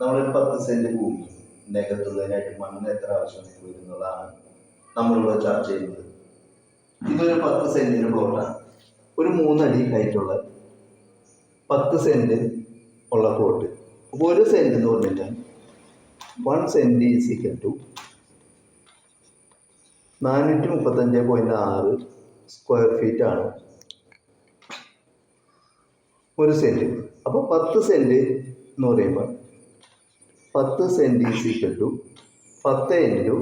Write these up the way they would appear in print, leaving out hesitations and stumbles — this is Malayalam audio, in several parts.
നമ്മളൊരു 10 സെന്റ് ഭൂമി നികത്തുന്നതിനായിട്ട് മണ്ണ് എത്ര ആവശ്യം വരുന്നതാണ് നമ്മളിവിടെ ചർച്ച ചെയ്യുന്നത്. ഇതൊരു 10 സെന്റിന് പ്ലോട്ടാണ്. ഒരു 3 അടി ഹൈറ്റുള്ള 10 സെന്റ് ഉള്ള പ്ലോട്ട്. അപ്പോൾ 1 സെന്റ് എന്ന് പറഞ്ഞാൽ 1 cent is equal to 435.6 square feet ആണ് 1 സെന്റ്. അപ്പോൾ 10 സെന്റ് എന്ന് പറയുമ്പോൾ 10 cent is equal to 10 into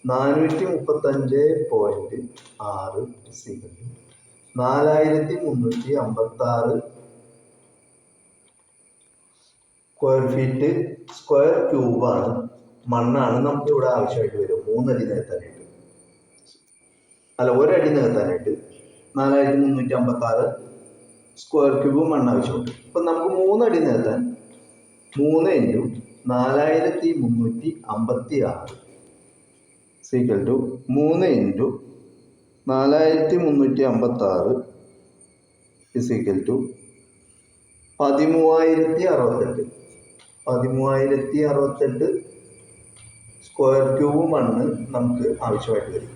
435.6 is equal to 4356 square feet square ക്യൂബാണ് മണ്ണാണ് നമുക്ക് ഇവിടെ ആവശ്യമായിട്ട് വരും. 3 അടി നികത്താനായിട്ട്, അല്ല 1 അടി നികത്താനായിട്ട് 4356 സ്ക്വയർ ക്യൂബ് മണ്ണ് ആവശ്യമുണ്ട്. അപ്പം നമുക്ക് 3 അടി നികത്താൻ 3 into 4356 equal to 3 into 4356 is equal to 13068 square cube മണ്ണ് നമുക്ക് ആവശ്യമായിട്ട് വരും.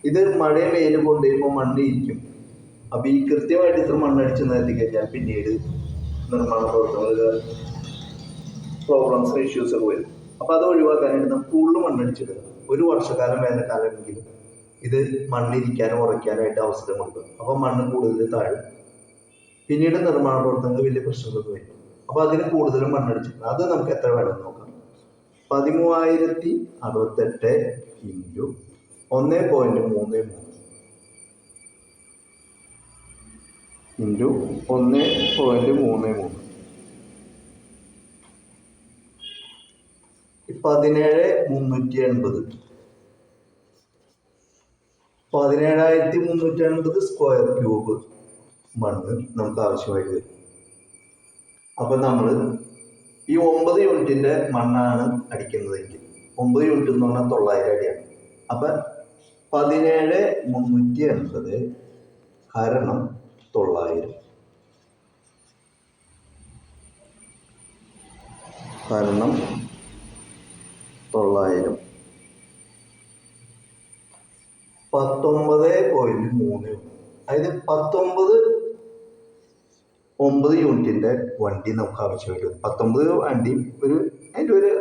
ഇത് മഴയും വെയിലും കൊണ്ടുവരുമ്പോൾ മണ്ണ് ഇരിക്കും. അപ്പോൾ ഈ കൃത്യമായിട്ട് ഇത്ര മണ്ണടിച്ച് നിരത്തി കഴിഞ്ഞാൽ പിന്നീട് നിർമ്മാണ പ്രവർത്തനങ്ങൾ പ്രോബ്ലംസ് ഇഷ്യൂസ് ഒക്കെ വരും. അപ്പോൾ അത് ഒഴിവാക്കാനായിട്ട് നമുക്ക് കൂടുതൽ മണ്ണടിച്ചിടുക. ഒരു വർഷക്കാലം വേനൽക്കാലമെങ്കിലും ഇത് മണ്ണിരിക്കാനും ഉറയ്ക്കാനായിട്ട് അവസരം കൊടുക്കുക. അപ്പോൾ മണ്ണ് കൂടുതൽ താഴും. പിന്നീട് നിർമ്മാണ പ്രവർത്തനങ്ങൾ വലിയ പ്രശ്നങ്ങളൊക്കെ വരും. അപ്പോൾ അതിന് കൂടുതലും മണ്ണടിച്ചിട്ടുണ്ട്. അത് നമുക്ക് എത്ര വേണമെന്ന് നോക്കാം. 13068 ഇൻറ്റു 1.33 ഇൻറ്റു 1.33 17380 17380 സ്ക്വയർ ക്യൂബ് മണ്ണ് നമുക്ക് ആവശ്യമായിട്ട് വരും. അപ്പം നമ്മൾ ഈ 9 യൂണിറ്റിൻ്റെ മണ്ണാണ് അടിക്കുന്നതെങ്കിൽ 9 യൂണിറ്റ് എന്ന് പറഞ്ഞാൽ 900 അടിയാണ്. അപ്പം 17380 ഹരണം 900 ഹരണം 900 19.3. അതായത് 9 യൂണിറ്റിൻ്റെ വണ്ടി നമുക്ക് ആവശ്യമായിട്ട് വരും. 19 വണ്ടി അതിൻ്റെ ഒരു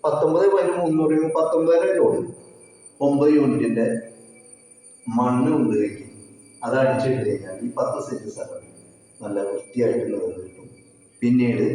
19.3 പറയുമ്പോൾ 19 ലോഡ് 9 യൂണിറ്റിൻ്റെ മണ്ണ് കൊണ്ടുപോയി അത് അടിച്ചിട്ട് കഴിഞ്ഞാൽ ഈ 10 സെന്റ് സ്ഥലം നല്ല വൃത്തിയായിട്ട് നിലനിന്ന് കിട്ടും. പിന്നീട്